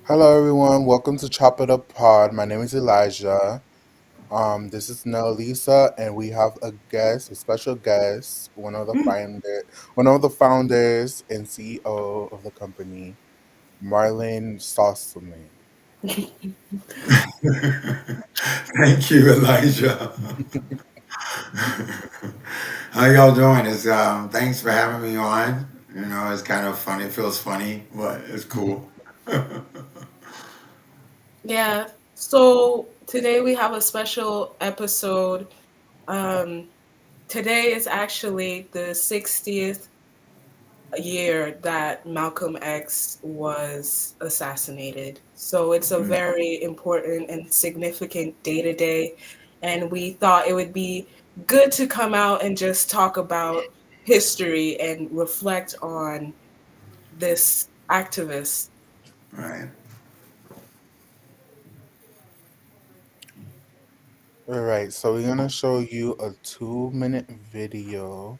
Hello, everyone. Welcome to Chop It Up Pod. My name is Elijah. This is Nelisa, and we have a special guest, one of the founders and CEO of the company, Marlene Sossaman. Thank you, Elijah. How y'all doing? It's thanks for having me on. It's kind of funny. It feels funny, but it's cool. Yeah. So today we have a special episode. Um, Today is actually the 60th year that Malcolm X was assassinated. So it's a Mm, very important and significant day to day. And we thought it would be good to come out and just talk about history and reflect on this activist. right. All right, so we're gonna show you a 2 minute video.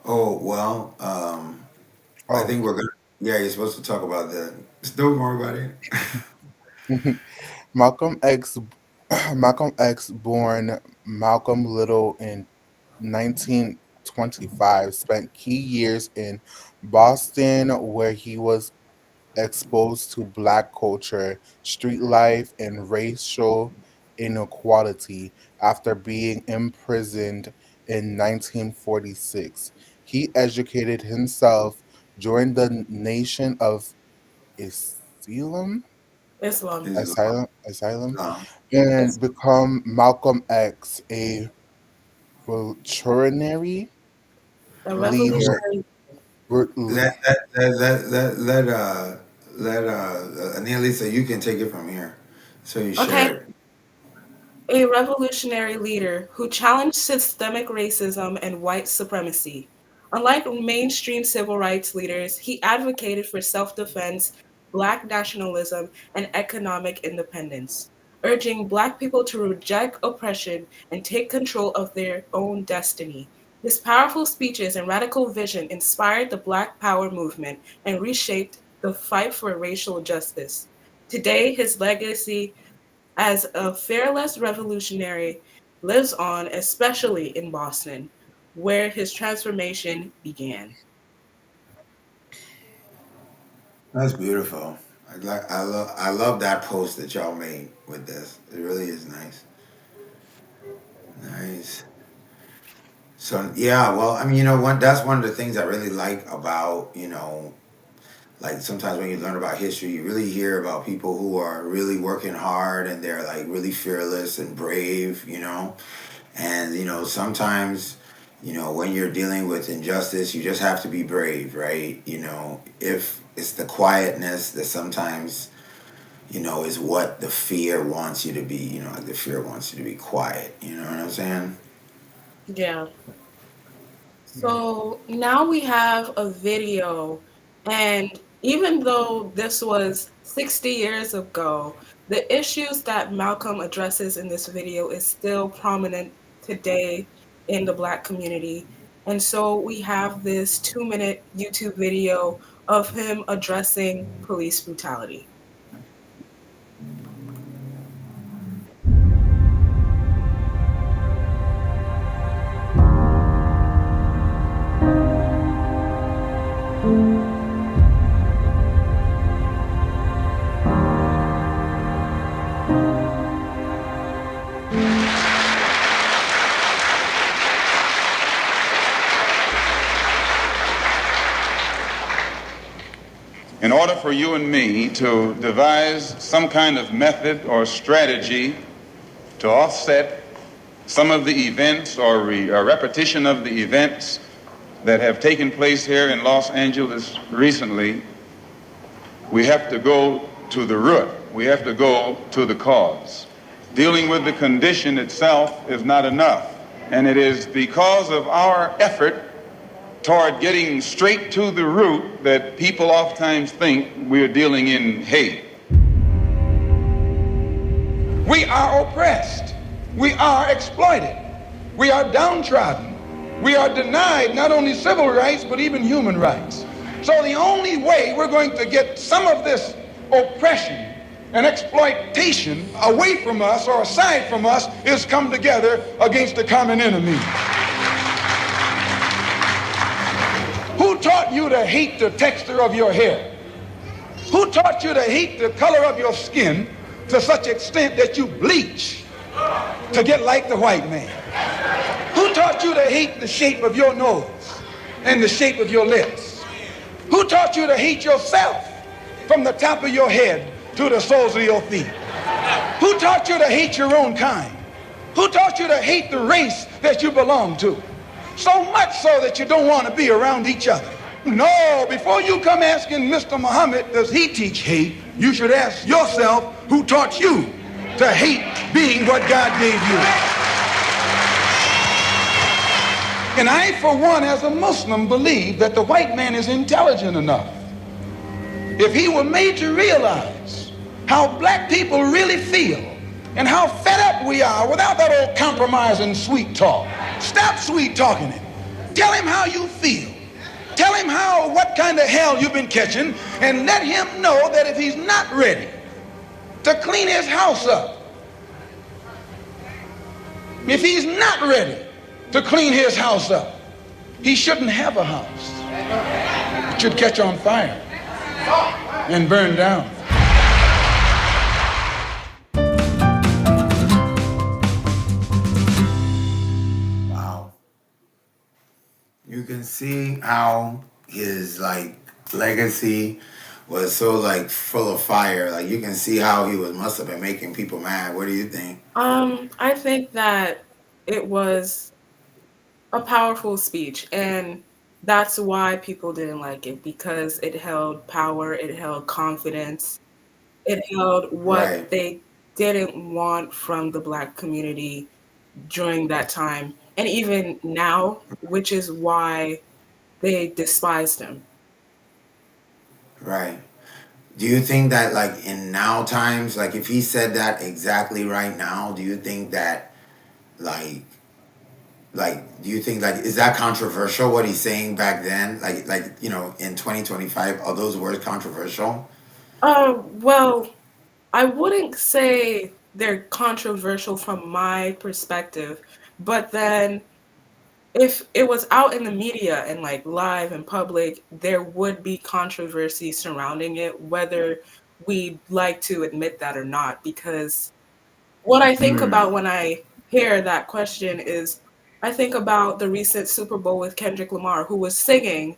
Oh well. I Oh, think we're gonna. Yeah, you're supposed to talk about that. Don't worry about it. Malcolm X, Malcolm X, born Malcolm Little in 1925, spent key years in Boston, where he was exposed to Black culture, street life, and racial inequality after being imprisoned in 1946. He educated himself, joined the Nation of Islam, Islam, Islam. asylum, Islam. is and become Malcolm X, a revolutionary a leader. revolutionary. re- Let Anilisa, you can take it from here. So you Okay, share it. a revolutionary leader who challenged systemic racism and white supremacy. Unlike mainstream civil rights leaders, he advocated for self defense, Black nationalism, and economic independence, urging Black people to reject oppression and take control of their own destiny. His powerful speeches and radical vision inspired the Black Power movement and reshaped the fight for racial justice. Today, his legacy as a fearless revolutionary lives on, especially in Boston, where his transformation began. That's beautiful. I love that post that y'all made with this. It really is nice. Nice. So yeah, well, I mean, that's one of the things I really like about, like sometimes when you learn about history, you really hear about people who are really working hard and they're like really fearless and brave, And sometimes, when you're dealing with injustice, you just have to be brave, right? If it's the quietness that sometimes is what the fear wants you to be. Like the fear wants you to be quiet. You know what I'm saying? Yeah. So now we have a video, and even though this was 60 years ago, the issues that Malcolm addresses in this video is still prominent today in the Black community. And so we have this 2 minute YouTube video of him addressing police brutality. In order for you and me to devise some kind of method or strategy to offset some of the events or repetition of the events that have taken place here in Los Angeles recently, we have to go to the root. We have to go to the cause. Dealing with the condition itself is not enough. And it is because of our effort toward getting straight to the root that people oftentimes think we're dealing in hate. We are oppressed. We are exploited. We are downtrodden. We are denied not only civil rights, but even human rights. So the only way we're going to get some of this oppression and exploitation away from us or aside from us is come together against the common enemy. Who taught you to hate the texture of your hair? Who taught you to hate the color of your skin to such extent that you bleach to get like the white man? Who taught you to hate the shape of your nose and the shape of your lips? Who taught you to hate yourself from the top of your head to the soles of your feet? Who taught you to hate your own kind? Who taught you to hate the race that you belong to? So much so that you don't want to be around each other. No, before you come asking Mr. Muhammad, does he teach hate? You should ask yourself, who taught you to hate being what God gave you? And I, for one, as a Muslim, believe that the white man is intelligent enough. If he were made to realize how black people really feel and how fed up we are without that old compromise and sweet talk. Stop sweet talking him. Tell him how you feel. Tell him what kind of hell you've been catching, and let him know that if he's not ready to clean his house up, if he's not ready to clean his house up, he shouldn't have a house. It should catch on fire and burn down. Wow. You can see how his like legacy was so like full of fire. Like you can see how he must have been making people mad. What do you think? I think that it was a powerful speech, and that's why people didn't like it, because it held power, it held confidence, it held what Right, they didn't want from the Black community during that time, and even now, which is why they despised him. right. Do you think that like in now times, like if he said that exactly right now, do you think that like do you think like is that controversial what he's saying back then? In 2025, are those words controversial? Well, I wouldn't say they're controversial from my perspective, but then if it was out in the media and like live in public, there would be controversy surrounding it, whether we'd like to admit that or not. Because what I think Hmm. about when I hear that question is I think about the recent Super Bowl with Kendrick Lamar, who was singing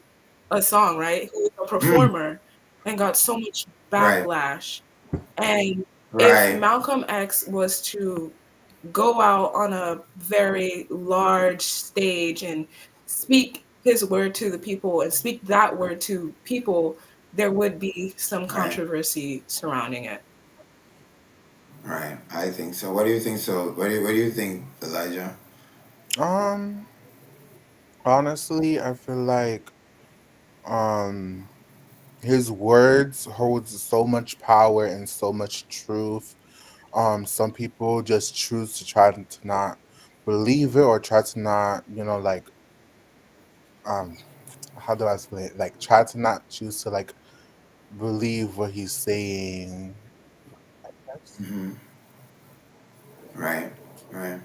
a song, right? Who was a performer and got so much Right, backlash. And if right, Malcolm X was to go out on a very large stage and speak his word to the people and speak that word to people, there would be some right, controversy surrounding it. right. I think so. What do you think? So, what do you think, Elijah? Um, honestly, I feel like um his words holds so much power and so much truth. Some people just choose to try to not believe it or try to not, like um how do I explain it? Like try to not choose to like believe what he's saying. Yes. Hmm. Right, right.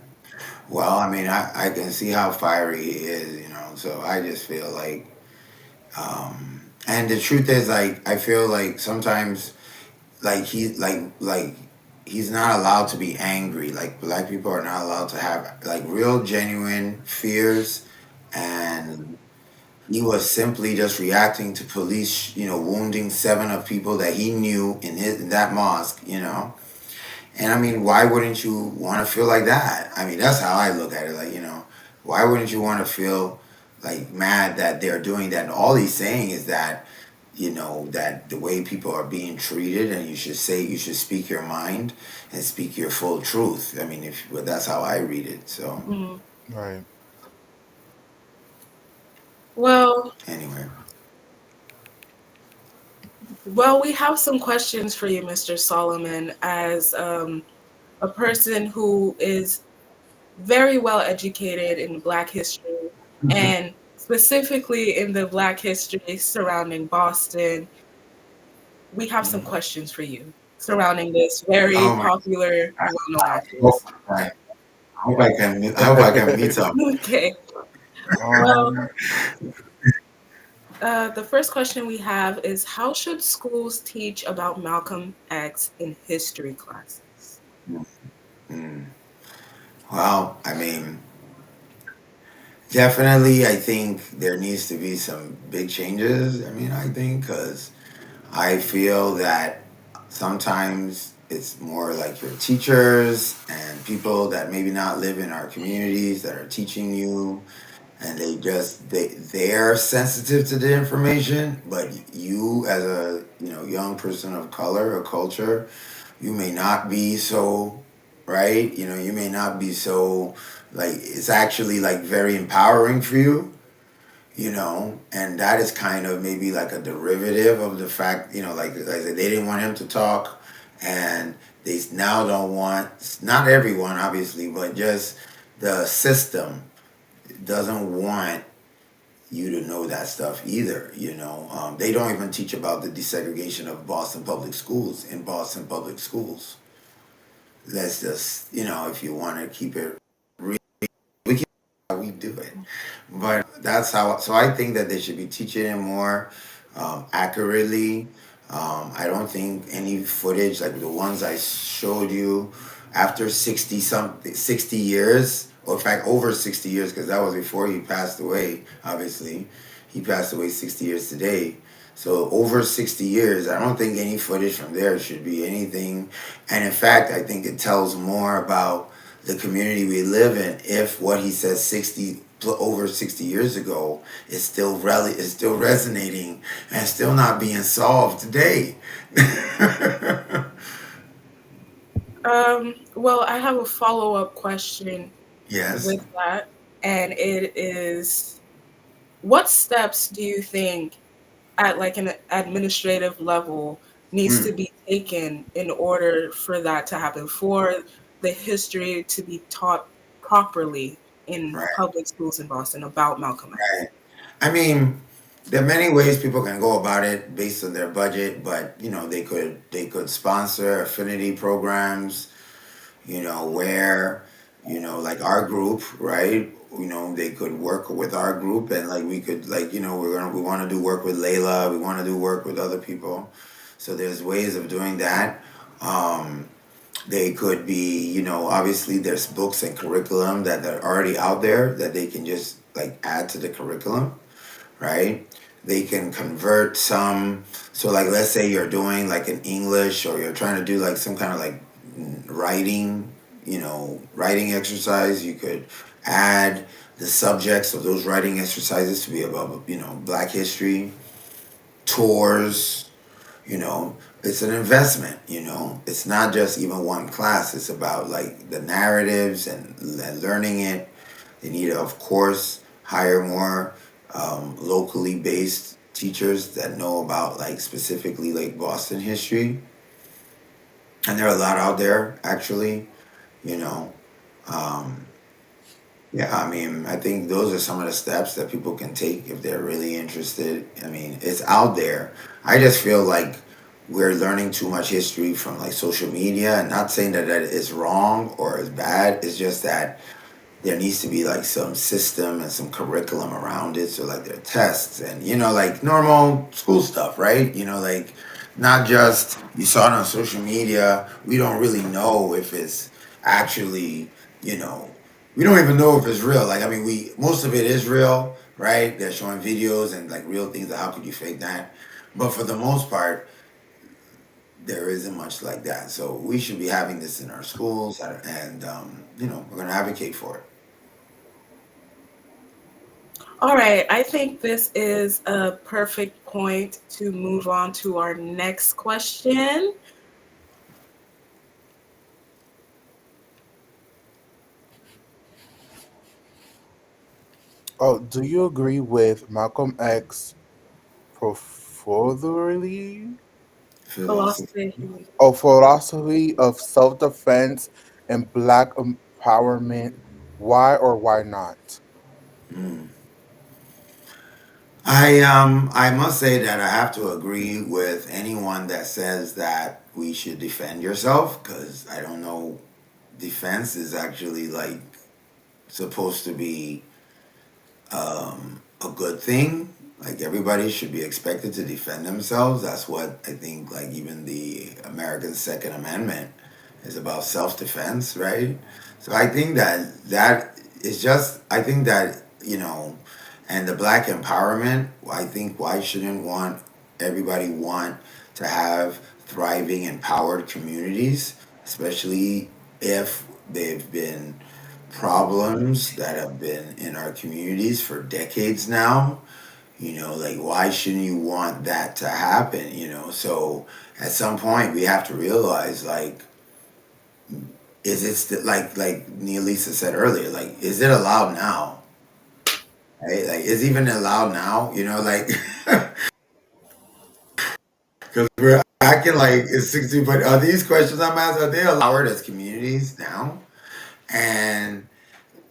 Well, I mean, I can see how fiery he is, So I just feel like, and the truth is, like, I feel like sometimes, like he's not allowed to be angry. Like black people are not allowed to have like real genuine fears, and he was simply just reacting to police, wounding seven of people that he knew in that mosque. And I mean, why wouldn't you want to feel like that? I mean, that's how I look at it. Like, why wouldn't you want to feel like mad that they're doing that? And all he's saying is that, that the way people are being treated, and you should speak your mind and speak your full truth. I mean, but that's how I read it. So, Mhm. Right. Well, anyway. we have some questions for you, Mr. Solomon, as a person who is very well educated in Black history and specifically in the Black history surrounding Boston. We have some questions for you surrounding this very Oh my! popular, well-known I actress. hope I can. I hope I can meet up. Okay. Well, um, the first question we have is, how should schools teach about Malcolm X in history classes? Mm. Well, I mean, definitely, I think there needs to be some big changes. I mean, I think because I feel that sometimes it's more like your teachers and people that maybe not live in our communities that are teaching you, and they're sensitive to the information, but you as a young person of color or culture, you may not be so, right, you may not be so, like, it's actually like very empowering for you, and that is kind of maybe like a derivative of the fact, like I said, they didn't want him to talk, and they now don't want, not everyone obviously, but just the system doesn't want you to know that stuff either. They don't even teach about the desegregation of Boston public schools in Boston public schools. Let's just, if you want to keep it real, we can how we do it. But that's how. So I think that they should be teaching it more accurately. I don't think any footage like the ones I showed you after 60 years, or in fact over 60 years, because that was before he passed away. Obviously, he passed away 60 years today. So over 60 years, I don't think any footage from there should be anything. And in fact, I think it tells more about the community we live in if what he said over 60 years ago is still resonating and still not being solved today. Well, I have a follow-up question Yes. with that, and it is, what steps do you think at like an administrative level needs to Mm, be taken in order for that to happen, for the history to be taught properly in right, public schools in Boston about Malcolm X? right. I mean, there are many ways people can go about it based on their budget, but they could sponsor affinity programs, where, like our group, right? They could work with our group, and like we could, like, we want to do work with Layla, we want to do work with other people. So there's ways of doing that. Um, they could be, obviously there's books and curriculum that are already out there that they can just like add to the curriculum, right? They can convert some. So like, let's say you're doing like an English, or you're trying to do like some kind of like writing, writing exercise. You could add the subjects of those writing exercises to be about, Black history, tours, you know it's an investment. It's not just even one class. It's about like the narratives and learning it. They need to, of course, hire more locally based teachers that know about like specifically like Boston history, and there are a lot out there actually. you know um, yeah, I mean, I think those are some of the steps that people can take if they're really interested. I mean, it's out there. I just feel like we're learning too much history from like social media, and not saying that is wrong or is bad. It's just that there needs to be like some system and some curriculum around it. So like there are tests and like normal school stuff, right? Like not just you saw it on social media. We don't really know if it's actually, you know, we don't even know if it's real. Like I mean, we most of it is real, right? They're showing videos and like real things. How could you fake that? But for the most part, there isn't much like that. So we should be having this in our schools, and we're going to advocate for it. All right, I think this is a perfect point to move on to our next question. oh, do you agree with Malcolm X profusely? Philosophy. Philosophy. A philosophy of self-defense and Black empowerment. Why or why not? Mm. I must say that I have to agree with anyone that says that we should defend yourself, because I don't know, defense is actually like supposed to be a good thing. Like everybody should be expected to defend themselves. That's what I think. Like even the American Second Amendment is about self defense, right? So I think that that is just. I think that and the black empowerment. I think why shouldn't want everybody want to have thriving, empowered communities, especially if they've been problems that have been in our communities for decades now. Like why shouldn't you want that to happen? So at some point we have to realize, like, is it like Neelisa said earlier, like, is it allowed now? Right? Like, is even allowed now? Like, because we're acting like it's 60. But are these questions I'm asking, are they allowed as communities now? And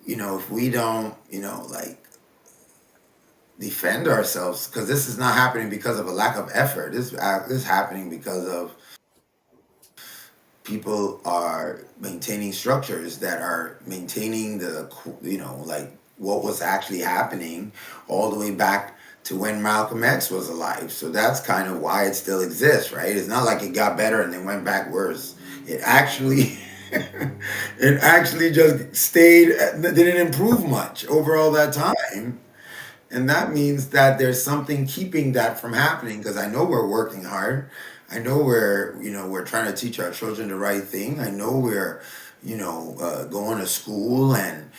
if we don't, like, defend ourselves, because this is not happening because of a lack of effort. This is happening because of people are maintaining structures that are maintaining like what was actually happening all the way back to when Malcolm X was alive. So that's kind of why it still exists, right? It's not like it got better and then went back worse. It actually it actually just stayed, didn't improve much over all that time. And that means that there's something keeping that from happening, because I know we're working hard. I know we're trying to teach our children the right thing. I know we're, going to school and,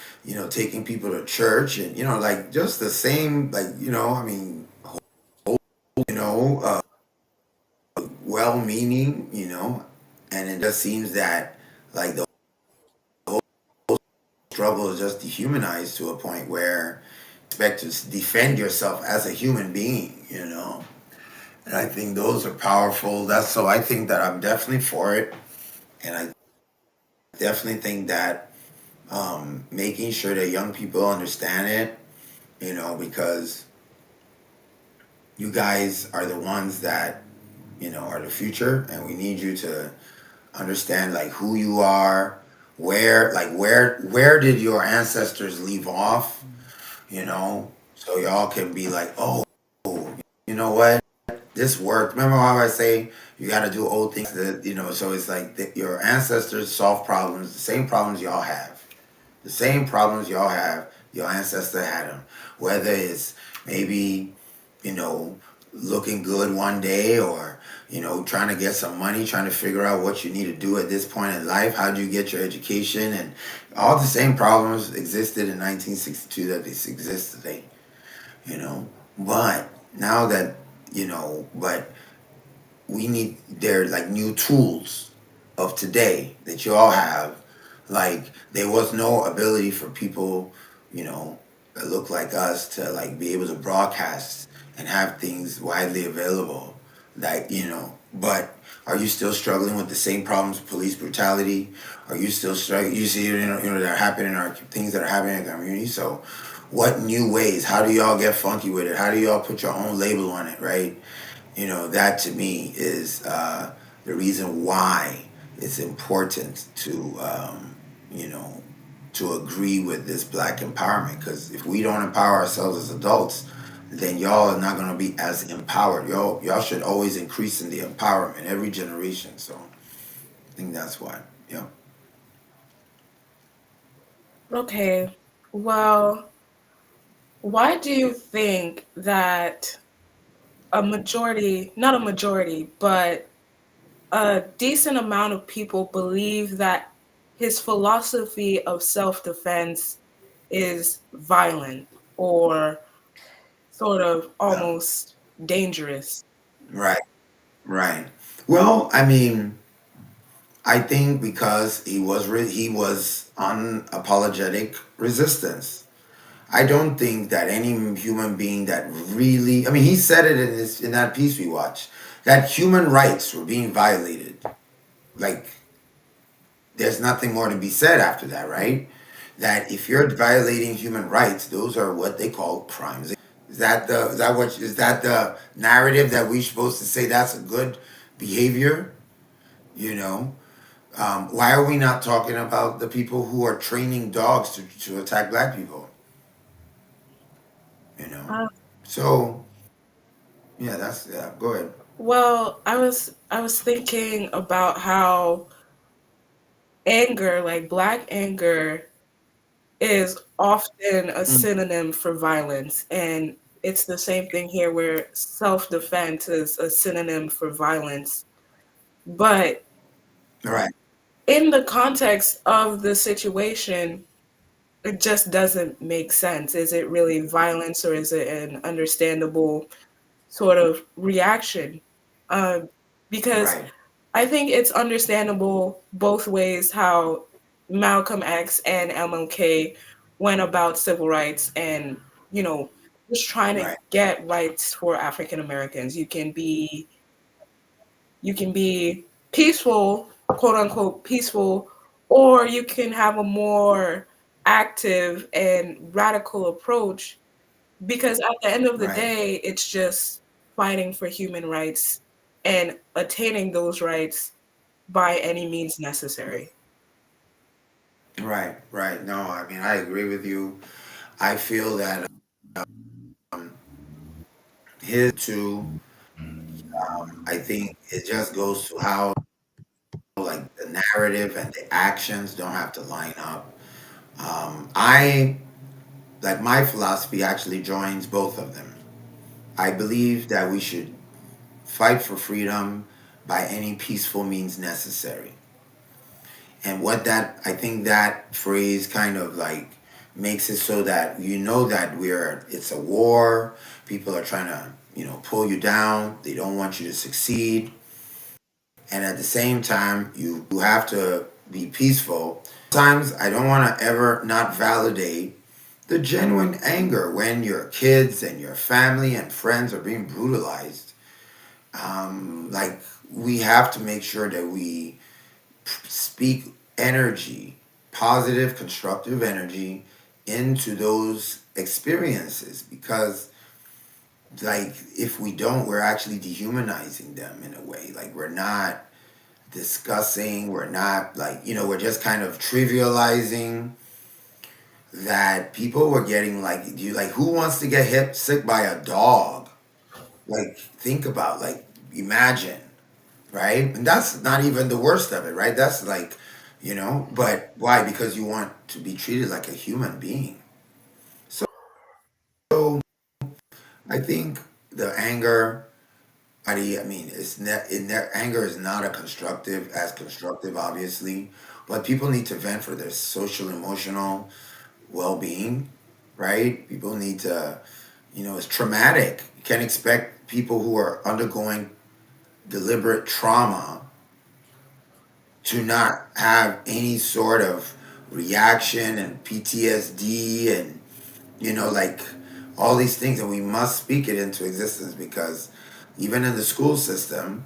taking people to church and, like just the same, like, I mean, you know, uh, well meaning, and it just seems that like the whole struggle is just dehumanized to a point where you expect to defend yourself as a human being. And I think those are powerful. So I think that I'm definitely for it. And I definitely think that making sure that young people understand it, because you guys are the ones that, are the future. And we need you to understand like who you are, where did your ancestors leave off, so y'all can be like, oh, you know what? This worked. Remember how I say you got to do old things so it's like your ancestors solve problems, the same problems y'all have. The same problems y'all have, your ancestor had them. Whether it's maybe, you know, looking good one day, or, trying to get some money, trying to figure out what you need to do at this point in life. How do you get your education? And all the same problems existed in 1962 that they exist today, you know. But now that, but we need their like new tools of today that you all have. Like there was no ability for people, that look like us to like be able to broadcast and have things widely available. Like, but are you still struggling with the same problems, police brutality? Are you still struggling? You see, that are happening in our things that are happening in our community. So, what new ways? How do y'all get funky with it? How do y'all put your own label on it, right? That to me is the reason why it's important to, you know, to agree with this black empowerment. Because if we don't empower ourselves as adults, then y'all are not going to be as empowered. Y'all should always increase in the empowerment every generation. So I think that's why. Yeah. Okay. Well, why do you think that a majority, not a majority, but a decent amount of people believe that his philosophy of self defense is violent or sort of Yeah. almost dangerous? Right. Right. Well, I mean, I think because he was unapologetic resistance. I don't think that any human being that really, I mean, he said it in that piece we watched, that human rights were being violated. Like, there's nothing more to be said after that, right? That if you're violating human rights, those are what they call crimes. Is that the narrative that we supposed to say that's a good behavior? You know, why are we not talking about the people who are training dogs to attack black people? You know, Uh, so yeah, that's yeah. Go ahead. well, I was thinking about how anger, like black anger, is often a Mm, synonym for violence, and it's the same thing here where self-defense is a synonym for violence. But right, in the context of the situation, it just doesn't make sense. Is it really violence or is it an understandable sort of reaction? Um, because right, I think it's understandable both ways how Malcolm X and MLK went about civil rights and, you know, just trying to right, get rights for African Americans. You can be peaceful, quote unquote peaceful, or you can have a more active and radical approach because at the end of the right, day, it's just fighting for human rights and attaining those rights by any means necessary. right. No, I mean I agree with you. I feel that um, his too. I think it just goes to how like the narrative and the actions don't have to line up. I like my philosophy actually joins both of them. I believe that we should fight for freedom by any peaceful means necessary. And what that I think that phrase kind of like makes it so that you know that we're it's a war. People are trying to, pull you down. They don't want you to succeed. And at the same time, you have to be peaceful. Sometimes I don't want to ever not validate the genuine anger when your kids and your family and friends are being brutalized. Like we have to make sure that we speak energy, positive, constructive energy into those experiences because like if we don't, we're actually dehumanizing them in a way. Like we're not discussing, we're not like, we're just kind of trivializing that people were getting like, do you like who wants to get hit sick by a dog? Like think about like imagine, right? And that's not even the worst of it, right? That's like, but why? Because you want to be treated like a human being. So I think the anger, I mean, anger is not a constructive, obviously, but people need to vent for their social, emotional well-being, right? People need to, it's traumatic. You can't expect people who are undergoing deliberate trauma to not have any sort of reaction and PTSD and like all these things, and we must speak it into existence because even in the school system,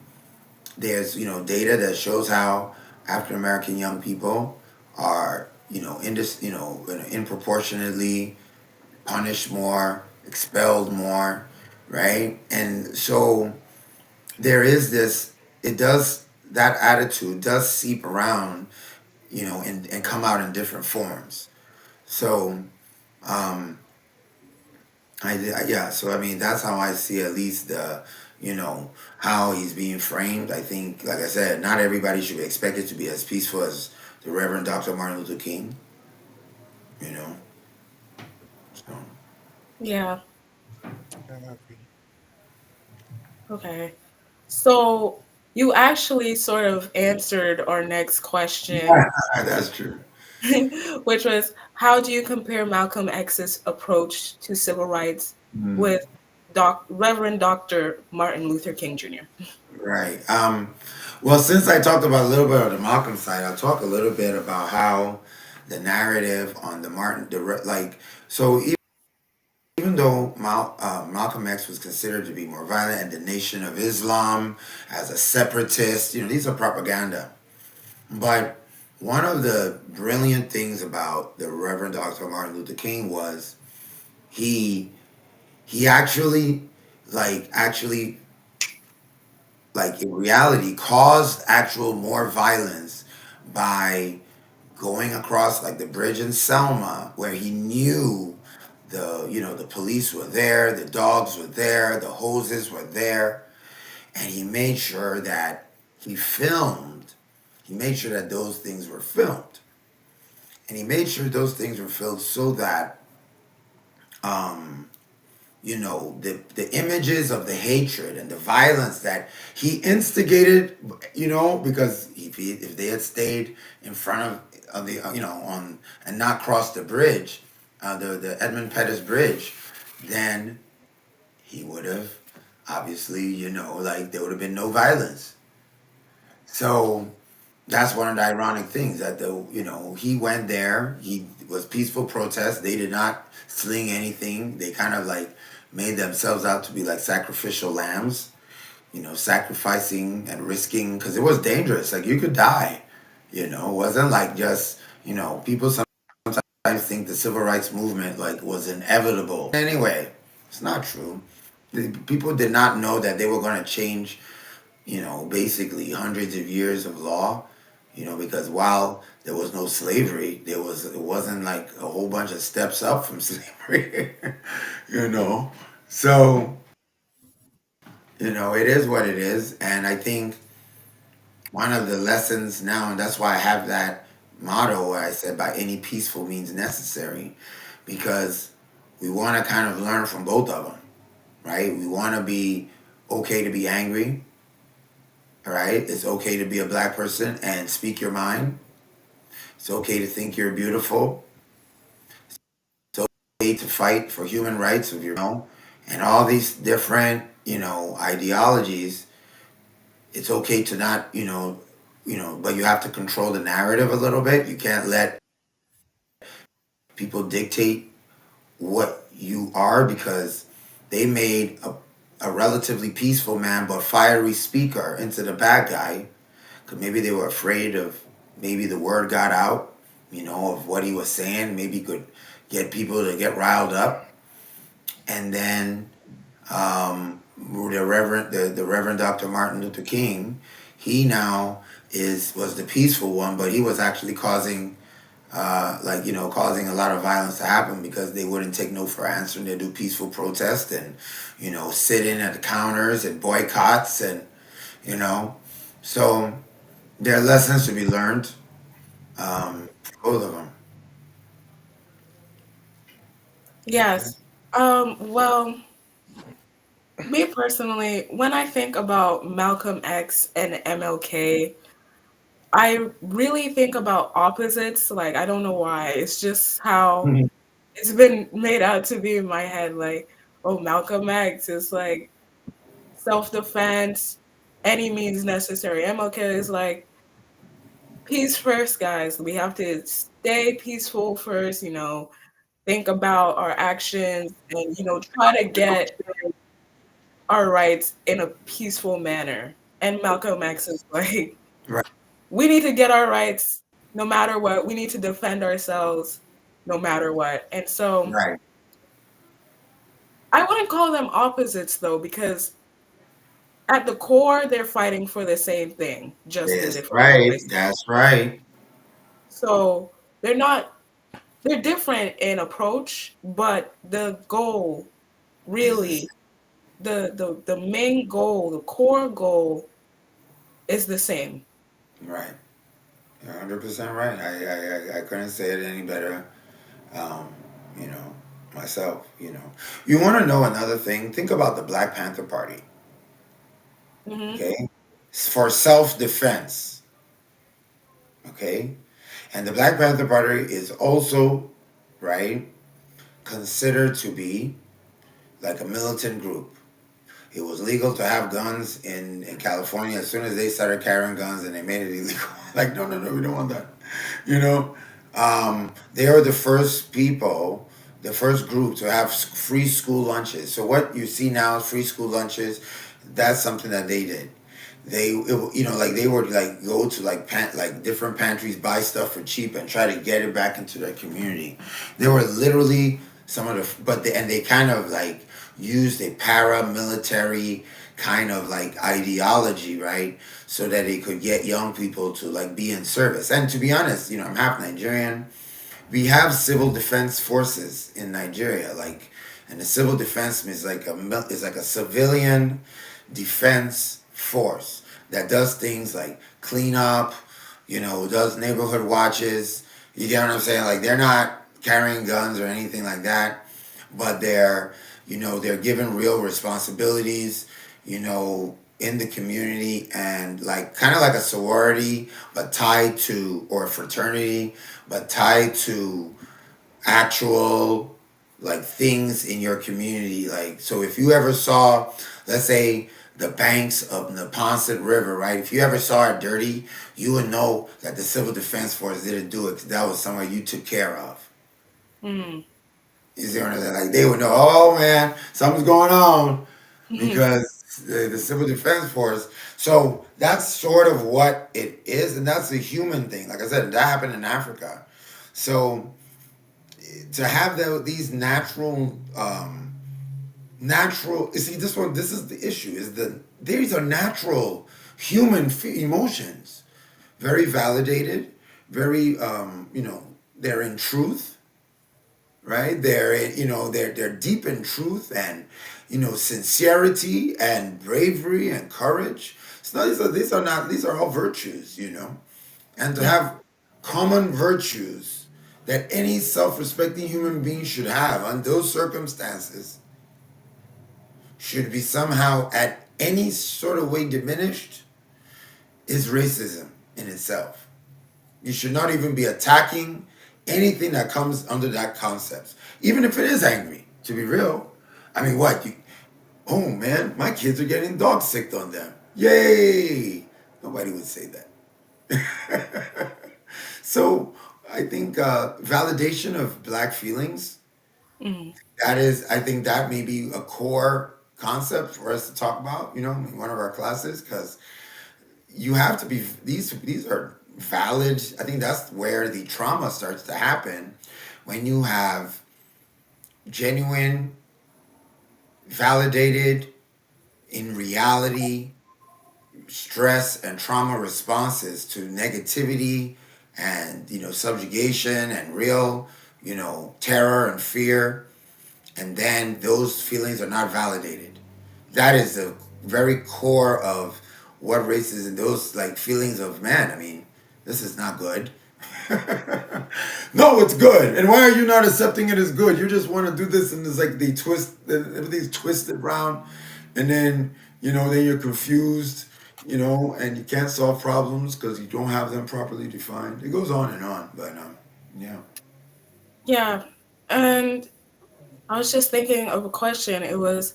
there's data that shows how African American young people are in punished more, expelled more, right? And so there is this. It does that attitude does seep around, and come out in different forms. So um, yeah. So I mean, that's how I see at least the you know how he's being framed. I think, like I said, not everybody should be expected to be as peaceful as the Reverend Dr. Martin Luther King. You know. So Yeah. I agree. Okay. So you actually sort of answered our next question, yeah, that's true. which was how do you compare Malcolm X's approach to civil rights with Reverend Dr. Martin Luther King Jr.? Right. Well, since I talked about a little bit of the Malcolm side, I'll talk a little bit about how the narrative on the Martin, like, so even though Malcolm X was considered to be more violent and the Nation of Islam as a separatist, these are propaganda. But one of the brilliant things about the Reverend Dr. Martin Luther King was he he actually like in reality caused actual more violence by going across like the bridge in Selma where he knew the police were there, the dogs were there, the hoses were there, and he made sure that he made sure that those things were filmed. And he made sure those things were filmed so that um the images of the hatred and the violence that he instigated, because if they had stayed in front of the on and not crossed the bridge, the Edmund Pettus Bridge, then he would have obviously, like there would have been no violence. So that's one of the ironic things that he went there. He was peaceful protest. They did not sling anything. They kind of like made themselves out to be like sacrificial lambs, sacrificing and risking because it was dangerous. Like you could die. It wasn't like just people sometimes think the civil rights movement like was inevitable. Anyway, it's not true. People did not know that they were going to change basically hundreds of years of law, because while there was no slavery, it wasn't like a whole bunch of steps up from slavery, you know. So, it is what it is. And I think one of the lessons now, and that's why I have that motto where I said by any peaceful means necessary, because we want to kind of learn from both of them, right? We want to be okay to be angry. All right, it's okay to be a black person and speak your mind. It's okay to think you're beautiful. It's okay to fight for human rights of your own, and all these different, ideologies. It's okay to not, but you have to control the narrative a little bit. You can't let people dictate what you are because they made a relatively peaceful man but fiery speaker into the bad guy because maybe they were afraid of maybe the word got out, of what he was saying. Maybe he could get people to get riled up, and then the Reverend Dr. Martin Luther King, he now was the peaceful one, but he was actually causing. Causing a lot of violence to happen because they wouldn't take no for answer and they do peaceful protest and, sit in at the counters and boycotts and, you know, so there are lessons to be learned, both of them. Yes. Well, me personally, when I think about Malcolm X and MLK, I really think about opposites. Like, I don't know why. It's just how Mhm. it's been made out to be in my head. Like, oh, Malcolm X is like self defense, any means necessary. MLK is like peace first, guys. We have to stay peaceful first, think about our actions and, try to get our rights in a peaceful manner. And Malcolm X is like, Right, we need to get our rights no matter what. We need to defend ourselves no matter what. And so right. I wouldn't call them opposites though, because at the core, they're fighting for the same thing, just in That's different right. places. That's right. So they're not, they're different in approach, but the goal Is this really, the main goal, the core goal is the same. right? You're 100% right. I couldn't say it any better. Um, you know, myself. You want to know another thing? Think about the Black Panther Party. Hmm. Okay, for self defense. Okay, and the Black Panther Party is also right considered to be like a militant group. It was legal to have guns in California as soon as they started carrying guns and they made it illegal. Like, no, no, no, we don't want that. You know, they are the first people, the first group to have free school lunches. So what you see now is free school lunches. That's something that they did. Like they would like go to like different pantries, buy stuff for cheap, and try to get it back into their community. They were literally some of the, but they kind of like used a paramilitary kind of like ideology, right? So that it could get young people to like be in service. And to be honest, I'm half Nigerian. We have civil defense forces in Nigeria, like, and the civil defense is like a civilian defense force that does things like clean up, does neighborhood watches. You get what I'm saying? Like they're not carrying guns or anything like that, but they're given real responsibilities, in the community, and like kind of like a sorority, but tied to, or a fraternity, but tied to actual like things in your community. Like, so if you ever saw, let's say, the banks of the Neponset River, right? If you ever saw it dirty, you would know that the Civil Defense Force didn't do it because that was somewhere you took care of. Mm. You see what I'm saying? Like they would know, oh man, something's going on because the Civil Defense Force. So that's sort of what it is, and that's a human thing. Like I said, that happened in Africa. So to have these natural, you see, this is the issue, is that these are natural human emotions, very validated, very they're in truth, right? They're deep in truth, and sincerity and bravery and courage. So these are all virtues, and to Yeah. have common virtues that any self-respecting human being should have under those circumstances should be somehow at any sort of way diminished is racism in itself. You should not even be attacking anything that comes under that concept, even if it is angry. To be real, I mean, what? Oh man, my kids are getting dog sick on them. Yay! Nobody would say that. So I think validation of black feelings. Mm. I think that may be a core concept for us to talk about. In one of our classes, because you have to be these are valid. I think that's where the trauma starts to happen, when you have genuine, validated, in reality, stress and trauma responses to negativity and subjugation and real terror and fear, and then those feelings are not validated. That is the very core of what race is, and those like feelings of, man, I mean, this is not good. No, it's good. And why are you not accepting it as good? You just want to do this, and it's like everything's twisted around, and then you're confused, and you can't solve problems because you don't have them properly defined. It goes on and on, but yeah. Yeah. And I was just thinking of a question. It was,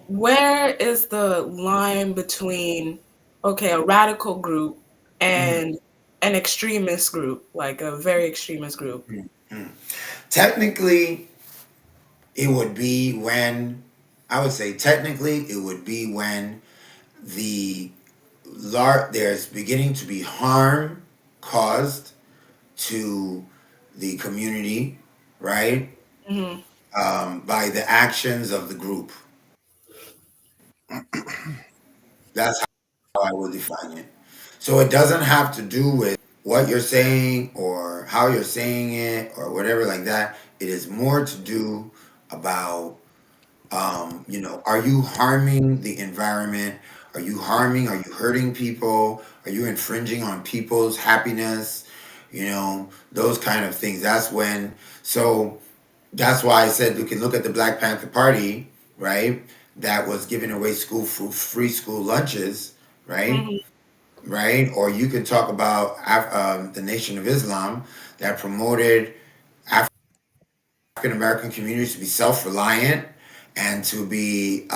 where is the line between, okay, a radical group Mm, and an extremist group, like a very extremist group? mm, mm. Technically, it would be when I would say technically it would be when the there's beginning to be harm caused to the community, right? Hmm. By the actions of the group. That's how I would define it. So it doesn't have to do with what you're saying or how you're saying it or whatever like that. It is more to do about, are you harming the environment? Are you hurting people? Are you infringing on people's happiness? Those kind of things. So that's why I said we can look at the Black Panther Party, right? That was giving away free school lunches, right? Hmm. Right? Or you can talk about the Nation of Islam that promoted African American communities to be self-reliant and to be,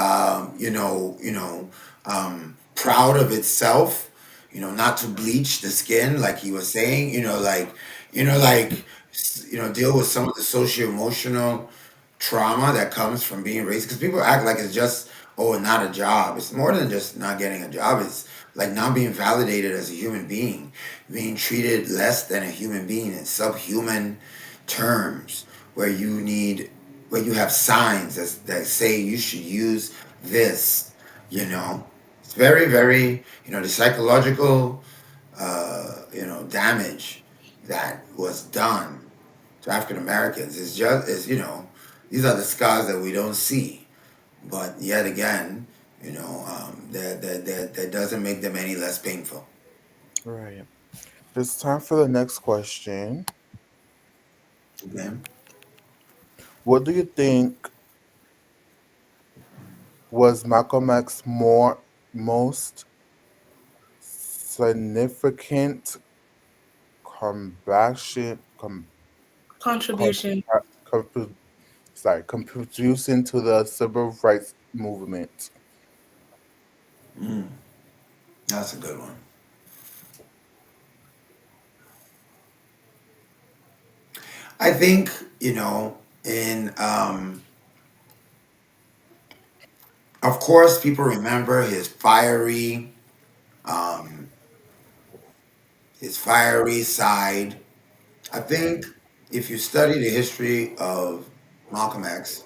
proud of itself. Not to bleach the skin, like he was saying. Deal with some of the socio-emotional trauma that comes from being racist. Because people act like it's just, oh, not a job. It's more than just not getting a job. It's like not being validated as a human being, being treated less than a human being in subhuman terms, where you need where you have signs that say you should use this, you know. It's very, very, the psychological, damage that was done to African Americans is these are the scars that we don't see. But yet again, that doesn't make them any less painful. Right. It's time for the next question. Okay. What do you think was Malcolm X's most significant combustion com, Contribution. com, contribution to the civil rights movement? Mm, that's a good one. I think, in of course, people remember um, his fiery side. I think if you study the history of Malcolm X,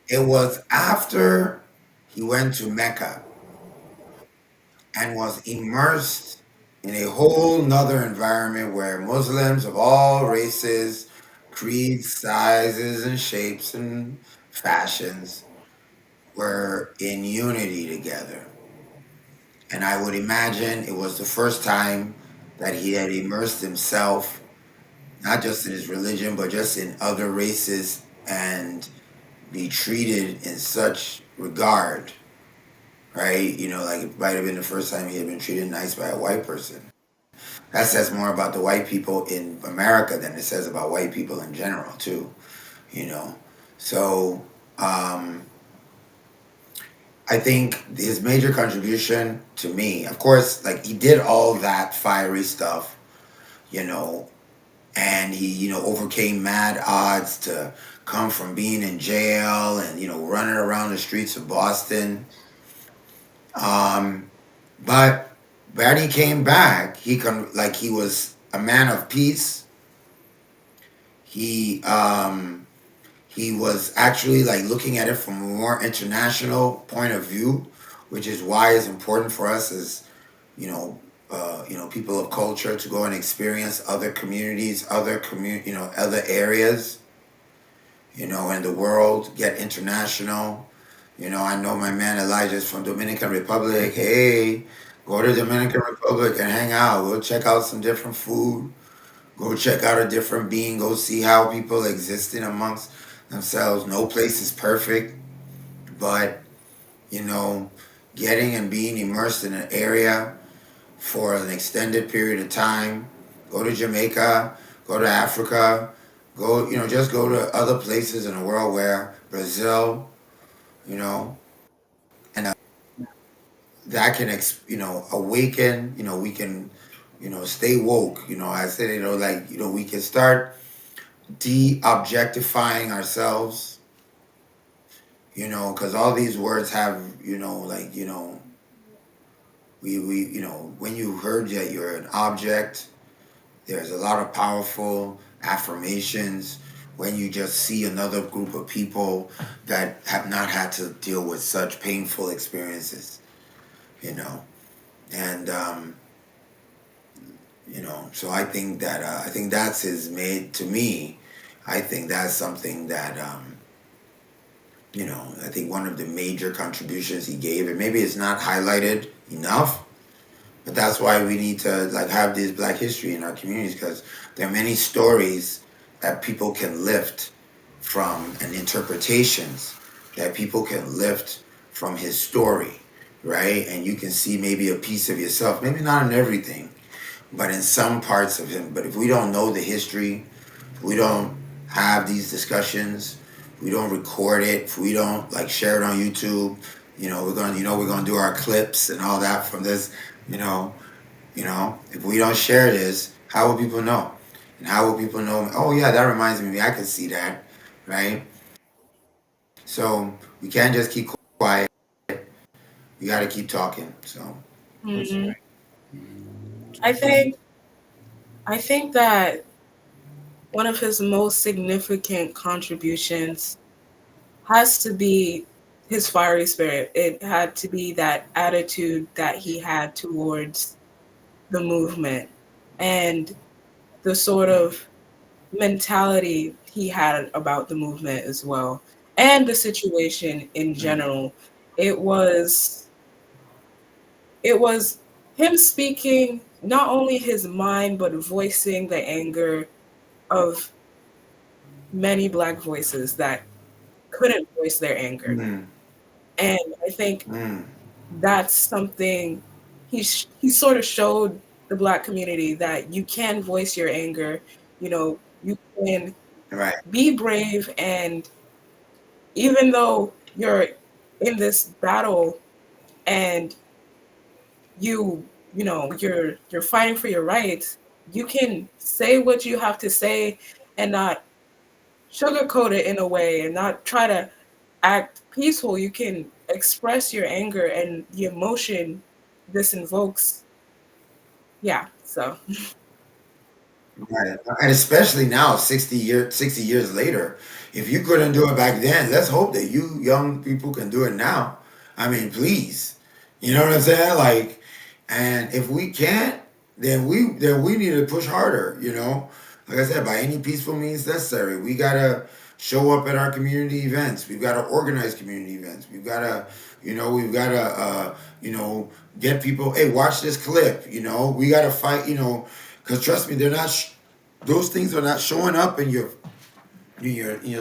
it was after he went to Mecca and was immersed in a whole nother environment where Muslims of all races, creeds, sizes, and shapes and fashions were in unity together. And I would imagine it was the first time that he had immersed himself, not just in his religion, but just in other races and be treated in such regard, right? Like it might have been the first time he had been treated nice by a white person. That says more about the white people in America than it says about white people in general, too, you know? So, um, I think his major contribution to me, of course, like he did all that fiery stuff, you know, and he, overcame mad odds to come from being in jail and, running around the streets of Boston. Um, but when he came back, he was a man of peace. He, he was actually like looking at it from a more international point of view, which is why it's important for us as people of culture to go and experience other communities, other areas, in the world, get international. I know my man Elijah's from Dominican Republic. Hey, go to Dominican Republic and hang out. Go check out some different food. Go check out a different being. Go see how people existing amongst themselves. No place is perfect, but you know, getting and being immersed in an area for an extended period of time. Go to Jamaica, go to Africa, just go to other places in the world where Brazil, you know, and that can, awaken, we can, stay woke. I said, we can start de objectifying ourselves, because all these words have, when you heard that you're an object. There's a lot of powerful affirmations when you just see another group of people that have not had to deal with such painful experiences, you know. And so I think that's his made to me. I think that's something that I think one of the major contributions he gave, and maybe it's not highlighted enough. But that's why we need to like have this Black history in our communities because there are many stories that people can lift from and interpretations that people can lift from his story, right? And you can see maybe a piece of yourself, maybe not in everything, but in some parts of him. But if we don't know the history, if we don't have these discussions, if we don't record it, if we don't like share it on YouTube, we're gonna do our clips and all that from this, you know, if we don't share this, how will people know? And how will people know? Oh yeah, that reminds me. I can see that, right? So we can't just keep quiet. We got to keep talking. So That's Hmm. right. I think I think that one of his most significant contributions has to be his fiery spirit. It had to be that attitude that he had towards the movement and the sort of mentality he had about the movement as well, and the situation in Mm, general. It was it was him speaking not only his mind but voicing the anger of many black voices that couldn't voice their anger. mm, And I think mm. that's something he sort of showed the black community that you can voice your anger, you can Right, be brave, and even though you're in this battle and you're fighting for your rights, you can say what you have to say and not sugarcoat it in a way and not try to act peaceful. You can express your anger and the emotion this invokes. Yeah, so. right. And especially now, 60 years later, if you couldn't do it back then, let's hope that you young people can do it now. I mean, please. You know what I'm saying? Like, and if we can't, then we need to push harder, you know? Like I said, by any peaceful means necessary. We gotta show up at our community events. We've gotta organize community events. We've gotta you know, get people, hey, watch this clip, you know, we gotta fight, you know, because trust me, they're not. Those things are not showing up in your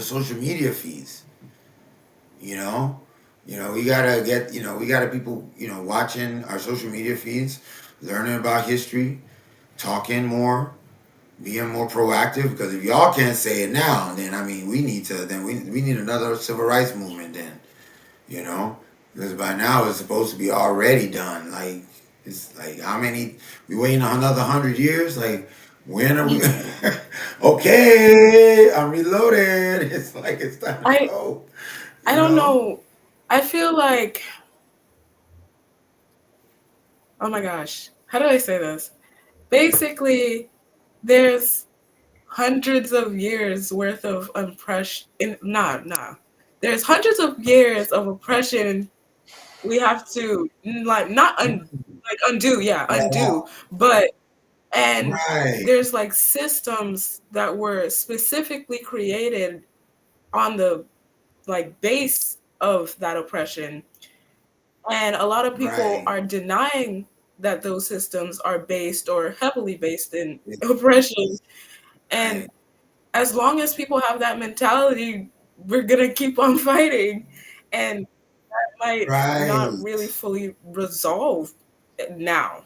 social media feeds. You know, we gotta get. We gotta people. Watching our social media feeds, learning about history, talking more, being more proactive. Because if y'all can't say it now, then I mean, we need to. Then we need another civil rights movement. Then you know, because by now it's supposed to be already done. Like it's like how many? We waiting another 100 years? Like when are we? Okay, I'm reloaded. It's like it's time to I go. I You don't know? know. I feel like, oh my gosh, how do I say this? Basically, there's hundreds of years worth of oppression. Nah. There's hundreds of years of oppression we have to like not like undo, yeah, undo. Yeah. But and Right. there's like systems that were specifically created on the like base of that oppression, and a lot of people Right. are denying that those systems are based or heavily based in oppression. And Right. as long as people have that mentality, we're gonna keep on fighting, and that might not Right. really fully resolve now.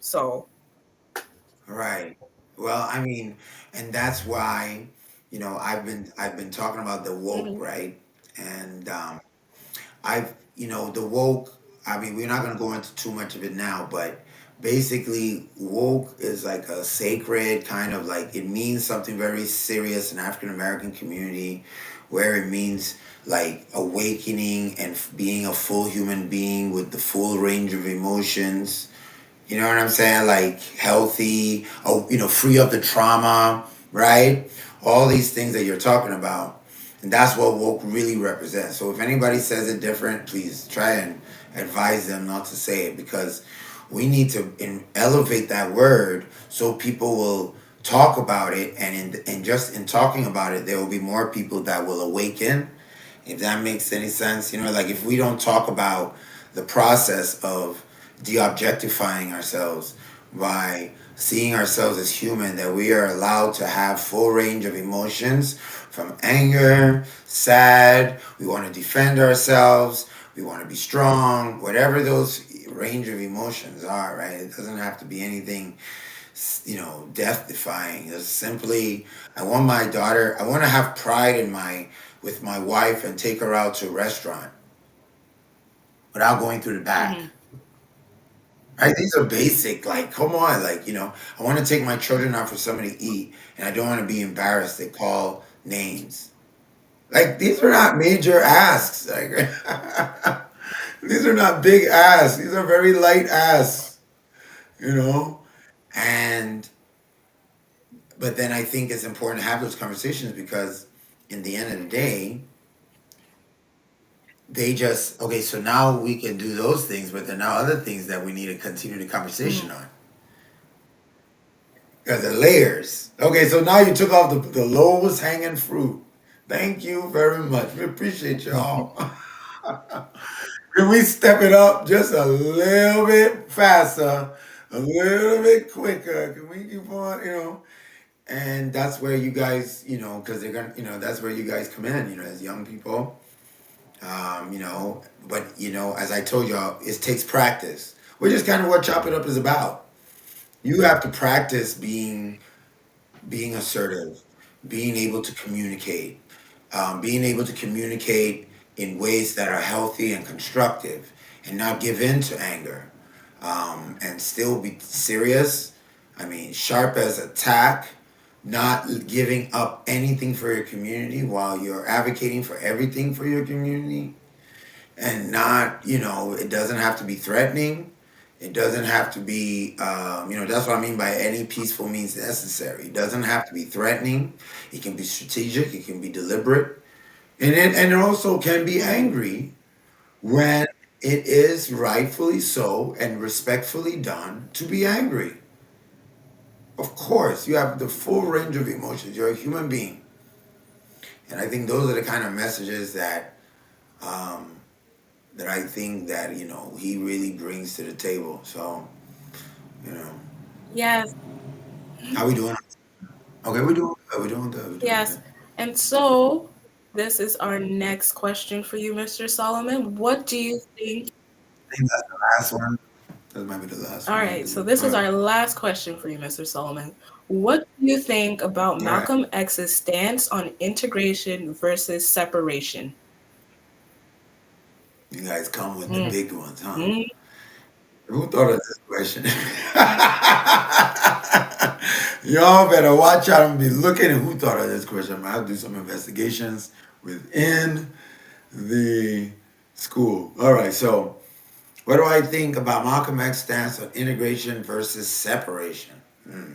So. Right. Well, I mean, and that's why, I've been talking about the woke, Mhm. right? And the woke, I mean, we're not going to go into too much of it now, but basically, woke is like a sacred kind of like, it means something very serious in African American community, where it means like awakening and being a full human being with the full range of emotions. You know what I'm saying? Like healthy, free up the trauma, right? All these things that you're talking about. And that's what woke really represents. So if anybody says it different, please try and advise them not to say it, because we need to elevate that word so people will talk about it. And just in talking about it, there will be more people that will awaken, if that makes any sense. Like if we don't talk about the process of de-objectifying ourselves by seeing ourselves as human, that we are allowed to have full range of emotions, from anger, sad, we want to defend ourselves, we want to be strong, whatever those range of emotions are, right? It doesn't have to be anything death defying. It's simply, I want to have pride with my wife and take her out to a restaurant without going through the back. Mhm. Right? These are basic, like, come on, like, I want to take my children out for something to eat, and I don't want to be embarrassed to call names. Like, these are not major asks. Like, these are not big asks. These are very light asks, you know? And But then I think it's important to have those conversations because in the end of the day, they just okay, so now we can do those things, but there are now other things that we need to continue the conversation on. Because the layers. Okay, so now you took off the lowest hanging fruit. Thank you very much. We appreciate y'all. Can we step it up just a little bit faster, a little bit quicker? Can we keep on, And that's where you guys, because they're gonna, that's where you guys come in, as young people. But as I told y'all, it takes practice, which is kind of what Chop It Up is about. You have to practice being assertive, being able to communicate, being able to communicate in ways that are healthy and constructive, and not give in to anger, and still be serious. I mean, sharp as a tack, not giving up anything for your community while you're advocating for everything for your community, and not, it doesn't have to be threatening. It doesn't have to be, that's what I mean by any peaceful means necessary. It doesn't have to be threatening. It can be strategic. It can be deliberate. And it also can be angry when it is rightfully so and respectfully done to be angry. Of course, you have the full range of emotions. You're a human being. And I think those are the kind of messages um, that I think that, he really brings to the table. So, you know, Yes, how we doing? Okay, we're doing good. We're doing good. We're doing yes. good. And so this is our next question for you, Mr. Solomon. What do you think? I think that's the last one. That might be the last All one, I right, so believe. this All is right. our last question for you, Mr. Solomon. What do you think about All right. Malcolm X's stance on integration versus separation? You guys come with the Mm, big ones, huh? mm. Who thought of this question? Y'all better watch out and be looking at who thought of this question. I'm gonna have to do some investigations within the school. All right, so what do I think about Malcolm X stance on integration versus separation? Hmm.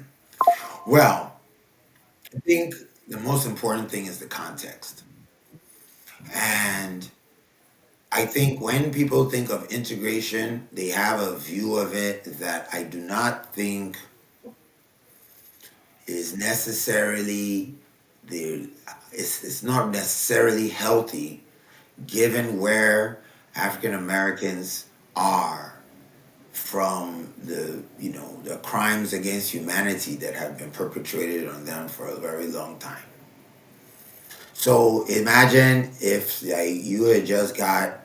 Well, I think the most important thing is the context. And I think when people think of integration, they have a view of it that I do not think is necessarily the it's not necessarily healthy given where African Americans are from the crimes against humanity that have been perpetrated on them for a very long time. So imagine if like you had just got,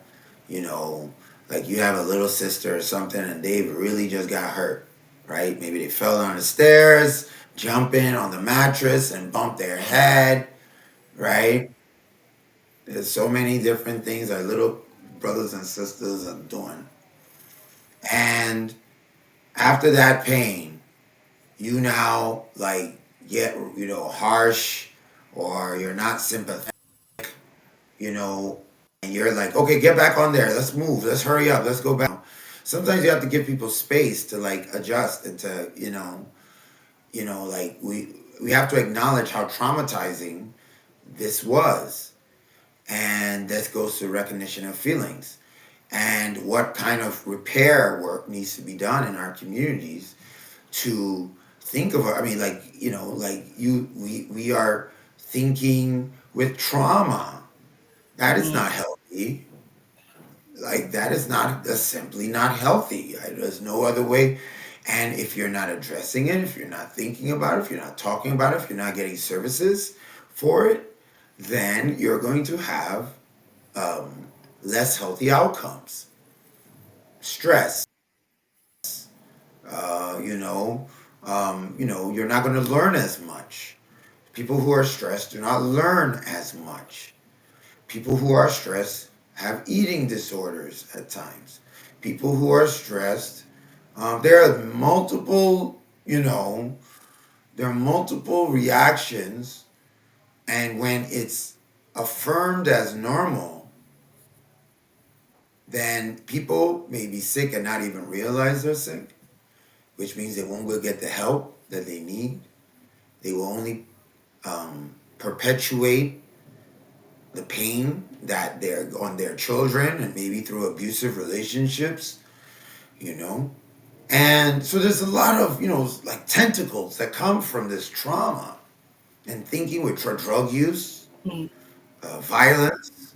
you know, like you have a little sister or something and they really just got hurt, right? Maybe they fell down the stairs, jumping on the mattress and bumped their head, right? There's so many different things our little brothers and sisters are doing. And after that pain, you now like get, harsh or you're not sympathetic, you know, and you're like, okay, get back on there. Let's move. Let's hurry up. Let's go back. Sometimes you have to give people space to like adjust and to, like we have to acknowledge how traumatizing this was. And that goes to recognition of feelings and what kind of repair work needs to be done in our communities to think of, I mean, like, we are thinking with trauma. That is not healthy. Like that is not, that's simply not healthy. There's no other way. And if you're not addressing it, if you're not thinking about it, if you're not talking about it, if you're not getting services for it, then you're going to have less healthy outcomes. Stress, uh, you know, you're not going to learn as much. People who are stressed do not learn as much. People who are stressed have eating disorders at times. People who are stressed, there are multiple, there are multiple reactions, and when it's affirmed as normal, then people may be sick and not even realize they're sick, which means they won't go get the help that they need. They will only perpetuate the pain that they're on their children and maybe through abusive relationships, you know. And so there's a lot of, like tentacles that come from this trauma and thinking with drug use, Mm. violence.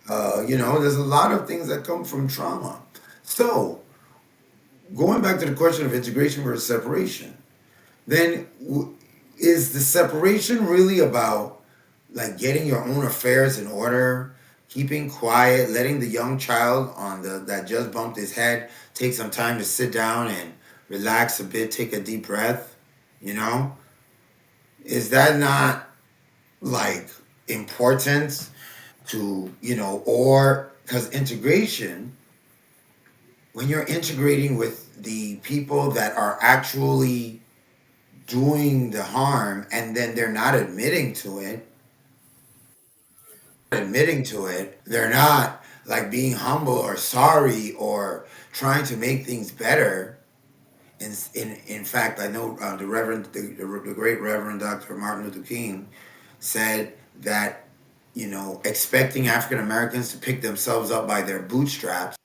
There's a lot of things that come from trauma. So going back to the question of integration versus separation, then is the separation really about like getting your own affairs in order, keeping quiet, letting the young child on the that just bumped his head take some time to sit down and relax a bit, take a deep breath, you know? Is that not like important to, or because integration, when you're integrating with the people that are actually doing the harm and then they're not admitting to it, they're not like being humble or sorry or trying to make things better. In fact, I know the great Reverend Dr. Martin Luther King said that expecting African Americans to pick themselves up by their bootstraps,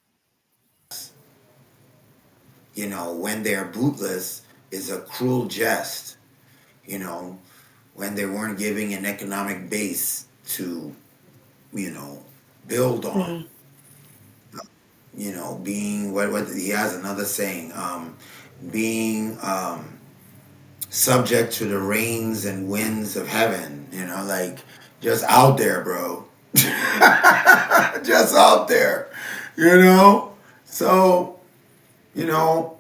when they're bootless, is a cruel jest. You know, when they weren't giving an economic base to you know build on. Mm. Being what he has another saying, being subject to the rains and winds of heaven, like just out there, bro. Just out there, so you know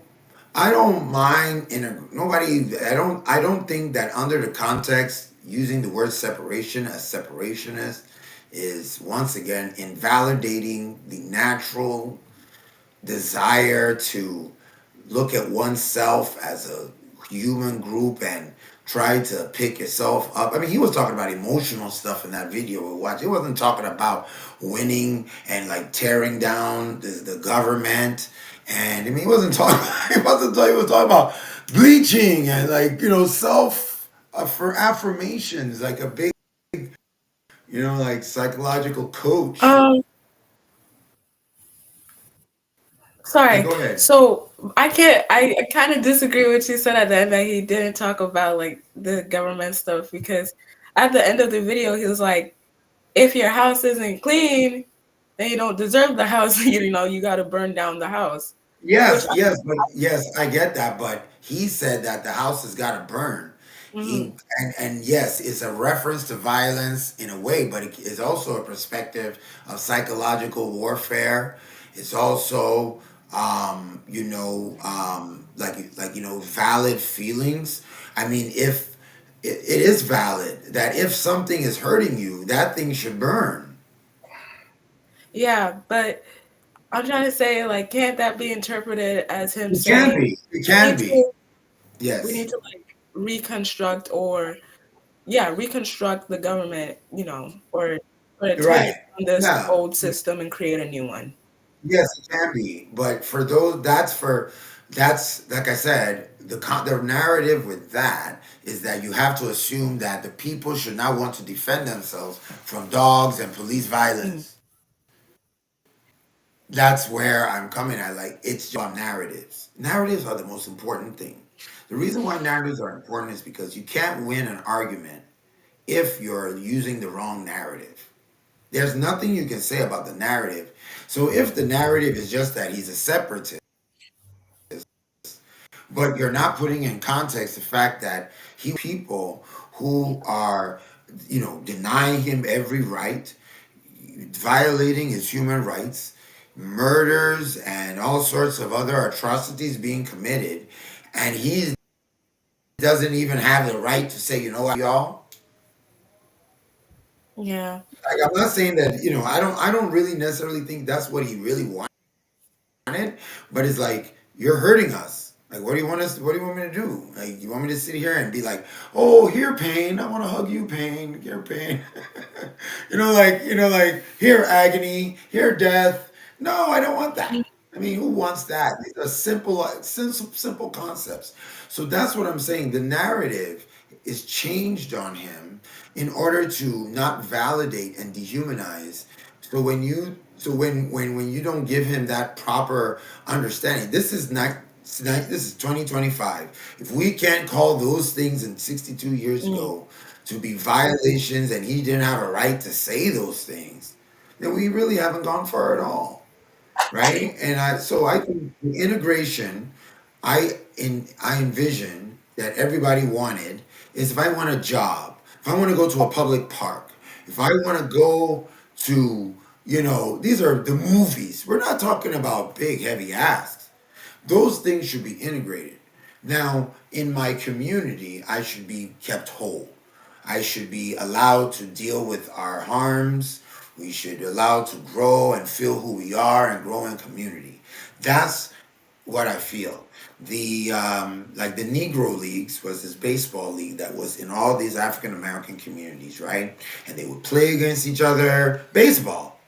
I don't mind nobody. I don't think that under the context using the word separation as separationist is once again invalidating the natural desire to look at oneself as a human group and try to pick yourself up. I mean, he was talking about emotional stuff in that video we watched. He wasn't talking about winning and like tearing down the government. And I mean, he wasn't talking. He was talking about bleaching and like self for affirmations, like a big like psychological coach. Um, Yeah, Sorry. go ahead. So I can't. I kind of disagree with what you said at the end that he didn't talk about like the government stuff because at the end of the video he was like, if your house isn't clean, then you don't deserve the house. You got to burn down the house. Which Yes, I get that, but he said that the house has got to burn. mhm. And yes, it's a reference to violence in a way, but it is also a perspective of psychological warfare. It's also, valid feelings. I mean, if it is valid that if something is hurting you, that thing should burn. Yeah, but I'm trying to say like, can't that be interpreted as him It can saying be. It we can need be. to we Yes. need to like reconstruct or yeah, reconstruct the government, or tear Right. down this Yeah. old system and create a new one. Yes, it can be, but for those, that's like I said, the narrative with that is that you have to assume that the people should not want to defend themselves from dogs and police Mm. violence. That's where I'm coming at. Like it's just about narratives. Narratives are the most important thing. The reason why narratives are important is because you can't win an argument if you're using the wrong narrative. There's nothing you can say about the narrative. So if the narrative is just that he's a separatist, but you're not putting in context the fact that he people who are, denying him every right, violating his human rights, murders and all sorts of other atrocities being committed, and he doesn't even have the right to say, y'all. Yeah. Like, I'm not saying that, I don't really necessarily think that's what he really wanted, but it's like you're hurting us. Like, what do you want me to do? Like, you want me to sit here and be like, oh, here, pain. I want to hug you, pain. Here, pain. like here, agony, here, death. No, I don't want that. I mean, who wants that? These are simple concepts. So that's what I'm saying. The narrative. is changed on him in order to not validate and dehumanize. So when you don't give him that proper understanding, this is 2025. If we can't call those things in 62 years Mm, ago to be violations and he didn't have a right to say those things, then we really haven't gone far at all, right? And I think the integration I envision that everybody wanted is, if I want a job, if I want to go to a public park, if I want to go to, these are the movies. We're not talking about big heavy asks. Those things should be integrated. Now, in my community, I should be kept whole. I should be allowed to deal with our harms. We should be allowed to grow and feel who we are and grow in community. That's what I feel. The like the Negro Leagues was this baseball league that was in all these African American communities, right? And they would play against each other, baseball,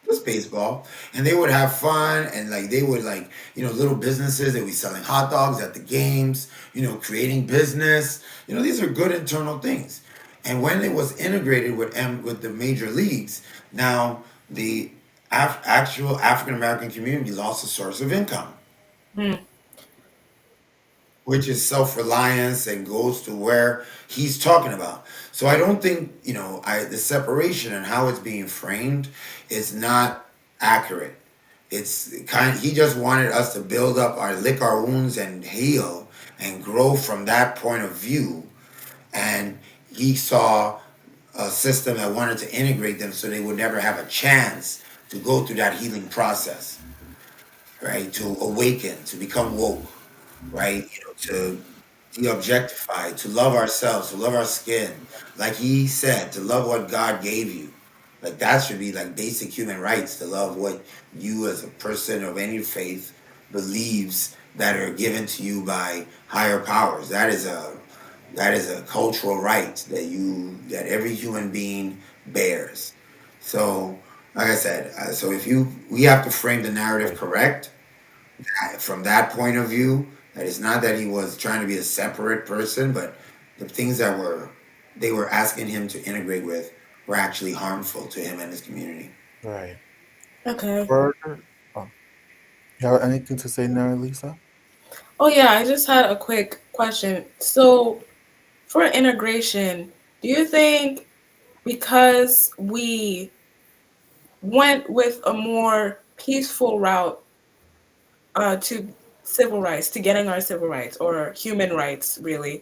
just baseball, and they would have fun, and like they would, like, little businesses, they would be selling hot dogs at the games, creating business. These are good internal things. And when it was integrated with the major leagues, now the actual African American community lost a source of income, mm, which is self-reliance and goes to where he's talking about. So I don't think, the separation and how it's being framed is not accurate. It's he just wanted us to build up lick our wounds and heal and grow from that point of view. And he saw a system that wanted to integrate them so they would never have a chance to go through that healing process, right? To awaken, to become woke, right? To de-objectify, to love ourselves, to love our skin. Like he said, to love what God gave you. Like that should be like basic human rights, to love what you as a person of any faith believes that are given to you by higher powers. That is a cultural right that every human being bears. So, like I said, so if we have to frame the narrative Right. correct from that point of view. That it's not that he was trying to be a separate person, but the things that they were asking him to integrate with were actually harmful to him and his community. Right. okay. Further, oh, you have anything to say now, Lisa? Oh yeah, I just had a quick question. So for integration, do you think because we went with a more peaceful route to civil rights, to getting our civil rights or human rights, really,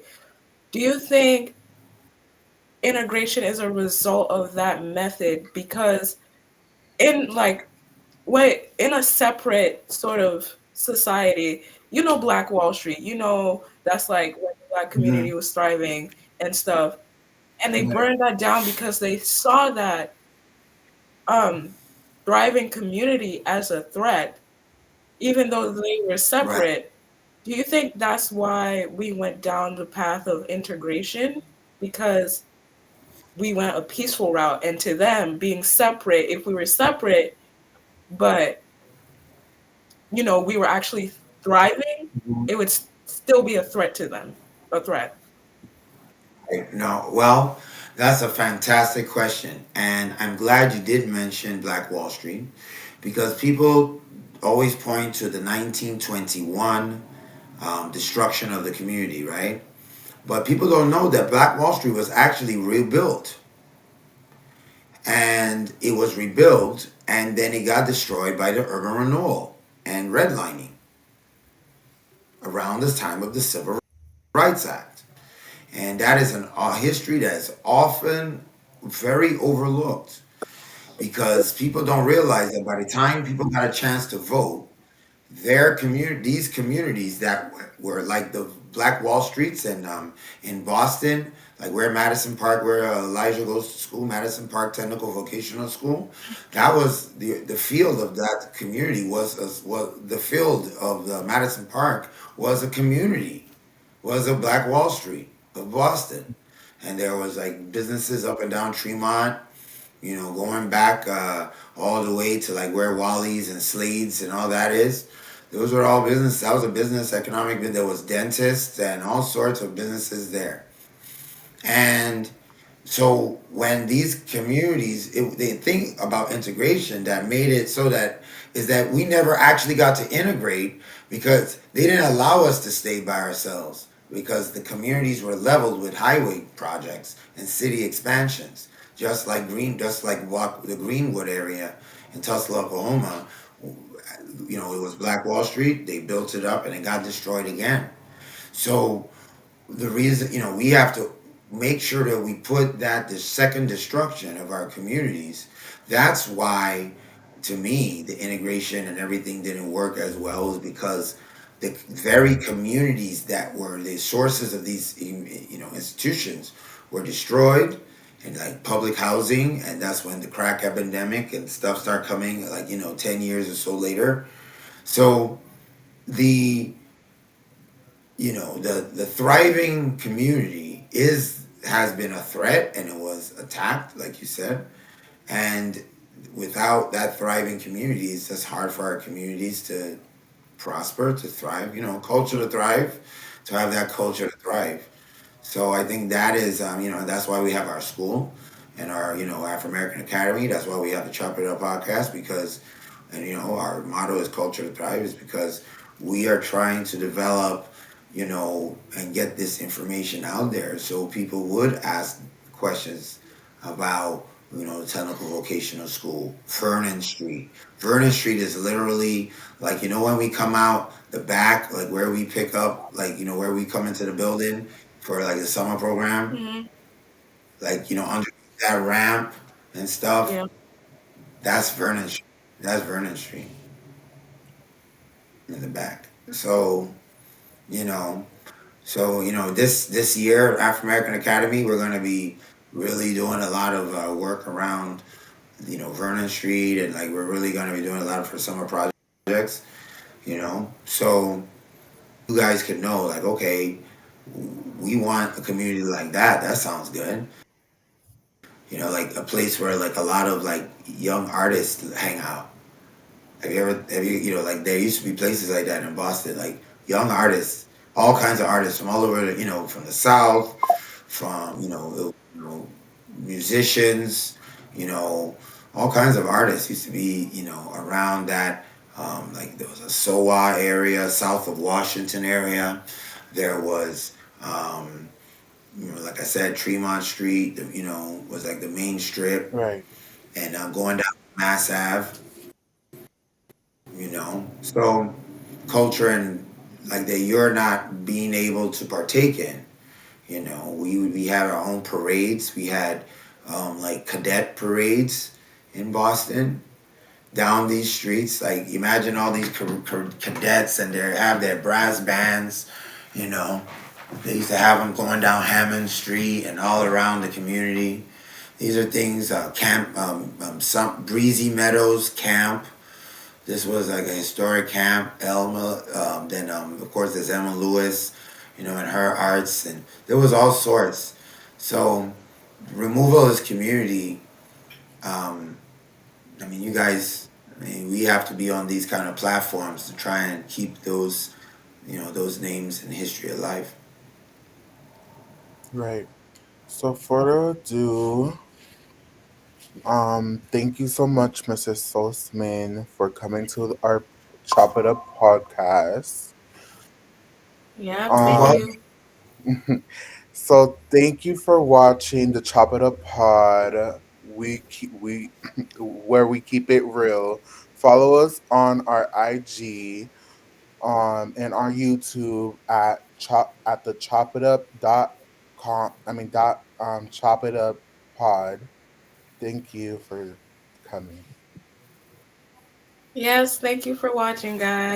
do you think integration is a result of that method? Because in like when in a separate sort of society, Black Wall Street, that's like when the Black Hmm. community was thriving and stuff, and they Yeah. burned that down because they saw that um thriving community as a threat, even though they were Right. separate. Do you think that's why we went down the path of integration? Because we went a peaceful route, and to them being separate, if we were separate, but we were actually thriving, Mhm. it would still be a threat to them. A threat. Right. No. Well, that's a fantastic question, and I'm glad you did mention Black Wall Street, because people always point to the 1921 destruction of the community, right? But people don't know that Black Wall Street was actually rebuilt, and it was rebuilt, and then it got destroyed by the urban renewal and redlining around the time of the Civil Rights Act. And that is a history that is often very overlooked, because people don't realize that by the time people got a chance to vote, these communities that were like the Black Wall Streets and in Boston, like where Madison Park, where Elijah goes to school, Madison Park Technical Vocational School, that was the field of that community was the field of the Madison Park was a community, was a Black Wall Street of Boston, and there was like businesses up and down Tremont, going back all the way to like where Wally's and Slade's and all that is. Those were all business. That was a business economic. There was dentists and all sorts of businesses there. And so when these communities, they think about integration, that made it so that is that we never actually got to integrate because they didn't allow us to stay by ourselves because the communities were leveled with highway projects and city expansions, just like the Greenwood area in Tulsa, Oklahoma. It was Black Wall Street. They built it up and it got destroyed again. So the reason, we have to make sure that we put that the second destruction of our communities. That's why, to me, the integration and everything didn't work as well, is because the very communities that were the sources of these institutions were destroyed, and like public housing, and that's when the crack epidemic and stuff start coming, like 10 years or so later. So the the thriving community is has been a threat, and it was attacked, like you said. And without that thriving community, it's just hard for our communities to prosper, to thrive, culture to thrive, to have that culture to thrive. So I think that is, that's why we have our school and our, Afro-American Academy. That's why we have the Chop It Up podcast, because, and, our motto is culture to thrive, is because we are trying to develop, and get this information out there so people would ask questions about, the technical vocational school, Vernon Street. Vernon Street is literally like, when we come out the back, like where we pick up, like, where we come into the building for like the summer program, Hmm. like, underneath that ramp and stuff, Yeah. that's Vernon Street. That's Vernon Street in the back. You know, this year, Afro American Academy, we're going to be really doing a lot of work around, Vernon Street, and like we're really going to be doing a lot of for summer projects, so you guys can know, like, okay, we want a community like that. That sounds good. Like a place where like a lot of like young artists hang out. Like there used to be places like that in Boston, like young artists, all kinds of artists from all over, from the South, from, musicians, you know, all kinds of artists used to be, around that. Like there was a SoWa area, south of Washington area. There was, like I said, Tremont Street, was like the main strip, Right. and going down Mass Ave. So culture and like that you're not being able to partake in. We had our own parades. We had like cadet parades in Boston down these streets. Like imagine all these cadets, and they have their brass bands. You know, they used to have them going down Hammond Street and all around the community. These are things. Camp, some Breezy Meadows Camp. This was like a historic camp. Elma, then of course there's Emma Lewis, and her arts, and there was all sorts. So removal of this community. Um, I mean, you guys. I mean, we have to be on these kind of platforms to try and keep those, those names and history alive. Right. So further ado, thank you so much, Mrs. Solzman, for coming to our Chop It Up podcast. Yeah. Thank Um, Well, you. so thank you for watching the Chop It Up pod. We where we keep it real. Follow us on our IG, and our YouTube at the chop it up dot com. I mean dot chop it up pod. Thank you for coming. Yes. Thank you for watching, guys.